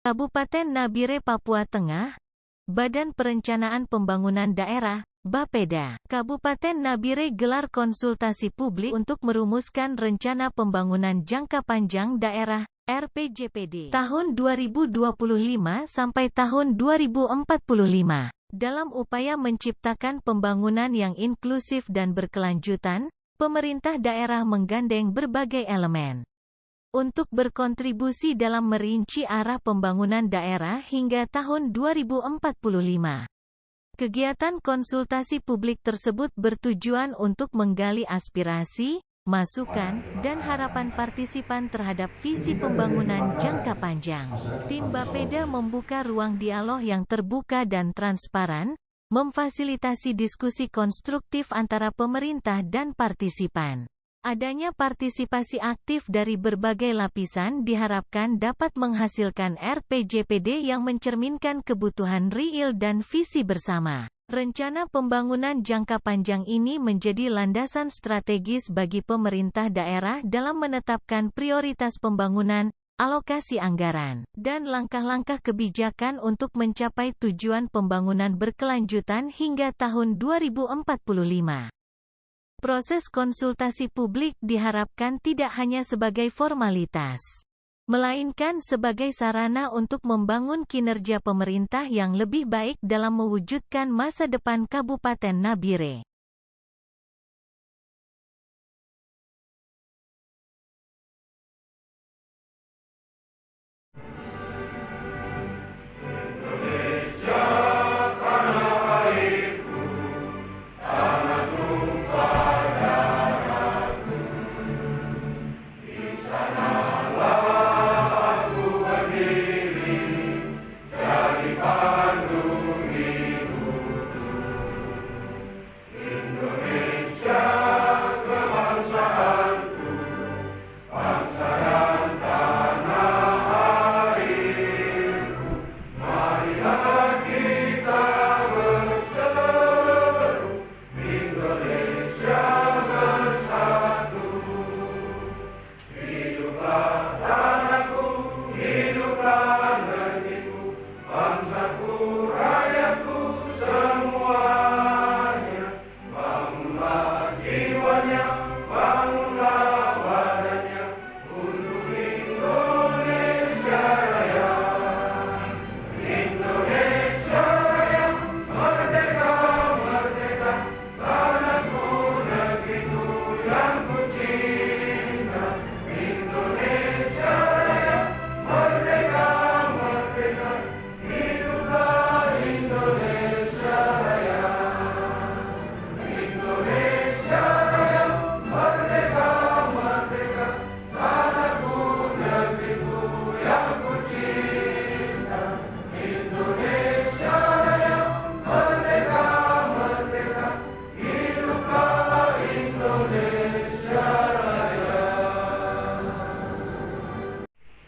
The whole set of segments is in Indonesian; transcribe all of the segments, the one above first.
Kabupaten Nabire, Papua Tengah, Badan Perencanaan Pembangunan Daerah, Bapeda, Kabupaten Nabire gelar konsultasi publik untuk merumuskan rencana pembangunan jangka panjang daerah, RPJPD, tahun 2025 sampai tahun 2045. Dalam upaya menciptakan pembangunan yang inklusif dan berkelanjutan, pemerintah daerah menggandeng berbagai elemen untuk berkontribusi dalam merinci arah pembangunan daerah hingga tahun 2045. Kegiatan konsultasi publik tersebut bertujuan untuk menggali aspirasi, masukan, dan harapan partisipan terhadap visi pembangunan jangka panjang. Tim Bapeda membuka ruang dialog yang terbuka dan transparan, memfasilitasi diskusi konstruktif antara pemerintah dan partisipan. Adanya partisipasi aktif dari berbagai lapisan diharapkan dapat menghasilkan RPJPD yang mencerminkan kebutuhan real dan visi bersama. Rencana pembangunan jangka panjang ini menjadi landasan strategis bagi pemerintah daerah dalam menetapkan prioritas pembangunan, alokasi anggaran, dan langkah-langkah kebijakan untuk mencapai tujuan pembangunan berkelanjutan hingga tahun 2045. Proses konsultasi publik diharapkan tidak hanya sebagai formalitas, melainkan sebagai sarana untuk membangun kinerja pemerintah yang lebih baik dalam mewujudkan masa depan Kabupaten Nabire.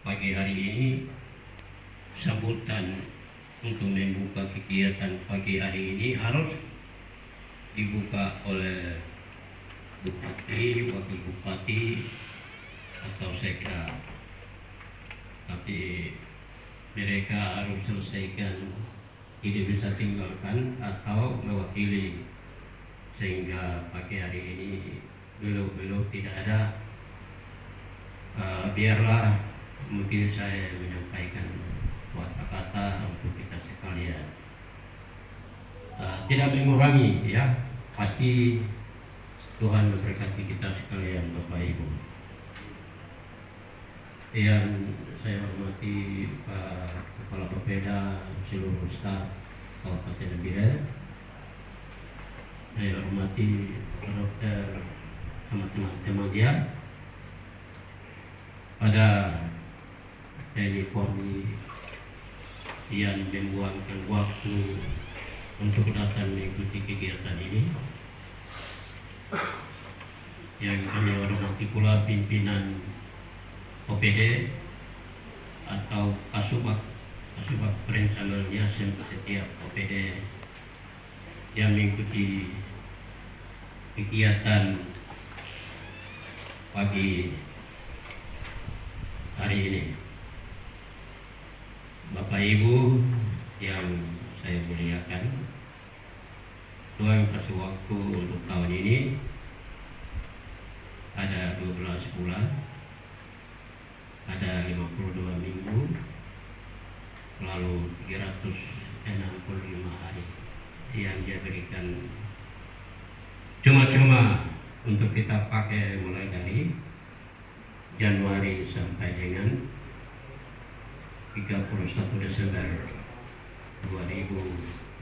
Pagi hari ini sambutan untuk membuka kegiatan pagi hari ini harus dibuka oleh Bupati, Wakil Bupati, atau Sekda. Tapi mereka harus selesaikan, tidak bisa tinggalkan atau mewakili, sehingga pagi hari ini beliau tidak ada. Biarlah mungkin saya menyampaikan kata-kata untuk kita sekalian, tidak mengurangi, ya, pasti Tuhan memberkati kita sekalian, Bapak Ibu. Yang saya hormati Pak Kepala Bapeda, seluruh staf Kabupaten Nabire, saya hormati Dr. sama teman-teman dia pada TNI Polri yang membuangkan waktu untuk datang mengikuti kegiatan ini. Yang kami hormati pula pimpinan OPD atau Kasubag perencanaannya setiap OPD yang mengikuti kegiatan pagi hari ini. Bapak Ibu yang saya muliakan, Tuhan kasih waktu untuk tahun ini ada 12 bulan, ada 52 minggu, lalu 365 hari yang Dia berikan cuma-cuma untuk kita pakai mulai dari Januari sampai dengan 31 Desember 2024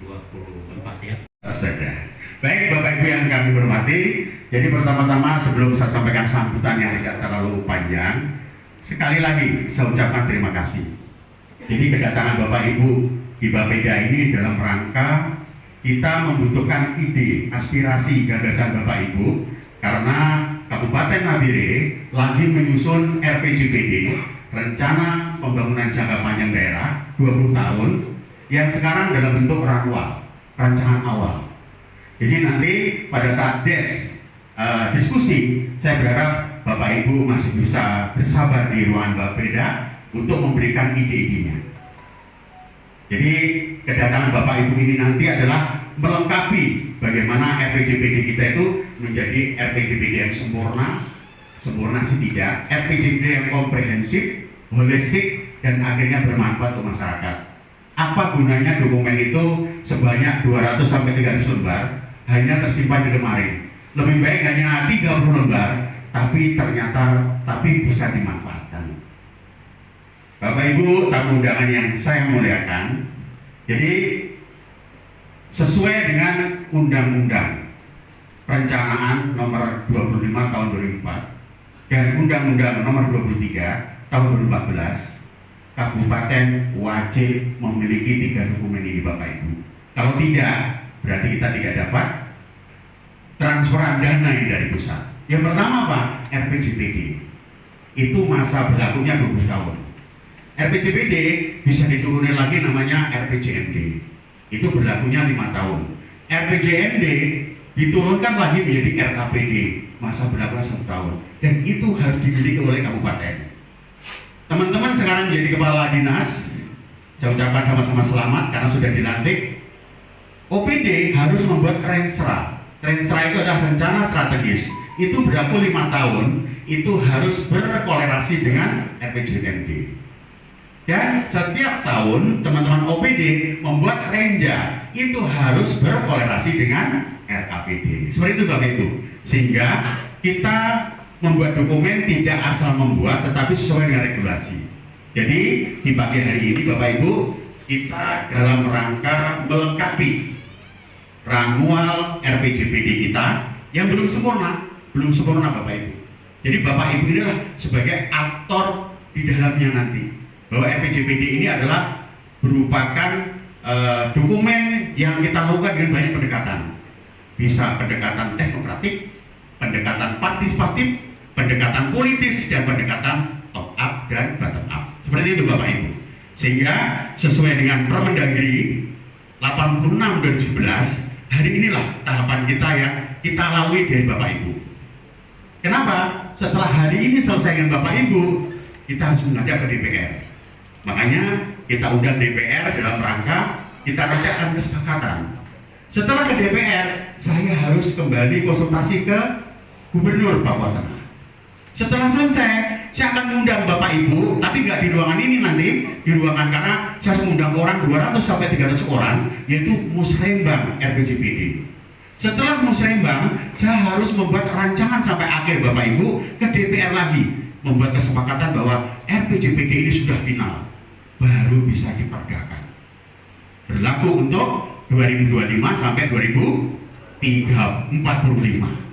ya. Saja. Baik Bapak Ibu yang kami hormati, jadi pertama-tama sebelum saya sampaikan sambutan yang tidak terlalu panjang, sekali lagi saya ucapkan terima kasih. Jadi kedatangan Bapak Ibu di Bapeda ini dalam rangka kita membutuhkan ide, aspirasi, gagasan Bapak Ibu, karena Kabupaten Nabire lagi menyusun RPJPD, Rencana Pembangunan Jangka Panjang Daerah 20 tahun, yang sekarang dalam bentuk rancangan awal. Jadi nanti pada saat diskusi, saya berharap Bapak Ibu masih bisa bersabar di ruangan Bapeda untuk memberikan ide-idenya. Jadi kedatangan Bapak Ibu ini nanti adalah melengkapi bagaimana RPJPD kita itu menjadi RPJPD yang sempurna sih tidak, RPJPD yang komprehensif, holistik, dan akhirnya bermanfaat untuk masyarakat. Apa gunanya dokumen itu sebanyak 200-300 lembar hanya tersimpan di lemari? Lebih baik hanya 30 lembar, tapi bisa dimanfaatkan. Bapak Ibu tamu undangan yang saya muliakan, jadi sesuai dengan Undang-Undang Perencanaan Nomor 25 Tahun 2004 dan Undang-Undang Nomor 23 Tahun 2014, Kabupaten wajib memiliki 3 dokumen ini Bapak Ibu. Kalau tidak, berarti kita tidak dapat transferan dana yang dari pusat. Yang pertama Pak, RPJPD. Itu masa berlakunya 20 tahun. RPJPD bisa diturunin lagi namanya RPJMD. Itu berlakunya 5 tahun. RPJMD diturunkan lagi menjadi RKPD, masa berlakunya 1 tahun. Dan itu harus dimiliki oleh kabupaten. Teman-teman sekarang jadi kepala dinas, saya ucapkan sama-sama selamat karena sudah dilantik. OPD harus membuat Renstra. Renstra itu adalah rencana strategis. Itu berlaku 5 tahun, itu harus berkolerasi dengan RPJMD. Dan setiap tahun teman-teman OPD membuat Renja, itu harus berkolerasi dengan RKPD. Seperti itu Bapak Ibu. Sehingga kita membuat dokumen tidak asal membuat, tetapi sesuai dengan regulasi. Jadi di pagi hari ini Bapak Ibu, kita dalam rangka melengkapi ramuan RPJPD kita yang belum sempurna Bapak Ibu. Jadi Bapak Ibu inilah sebagai aktor di dalamnya nanti. Bahwa RPJPD ini adalah merupakan dokumen yang kita lakukan dengan banyak pendekatan. Bisa pendekatan teknokratik, pendekatan partisipatif, pendekatan politis, dan pendekatan top up dan bottom up. Seperti itu Bapak Ibu. Sehingga sesuai dengan Permendagri 86 dan 17, hari inilah tahapan kita yang kita lalui dari Bapak Ibu. Kenapa? Setelah hari ini selesai dengan Bapak Ibu, kita harus menghadap ke DPR. Makanya kita undang DPR dalam rangka kita adakan kesepakatan. Setelah ke DPR, saya harus kembali konsultasi ke Gubernur Papua Tengah. Setelah selesai, saya akan mengundang Bapak Ibu, tapi nggak di ruangan ini nanti, di ruangan karena saya harus mengundang orang 200-300 orang, yaitu musrembang RPJPD. Setelah musrembang, saya harus membuat rancangan sampai akhir Bapak Ibu ke DPR lagi, membuat kesepakatan bahwa RPJPD ini sudah final, baru bisa diperdakan. Berlaku untuk 2025 sampai 2045.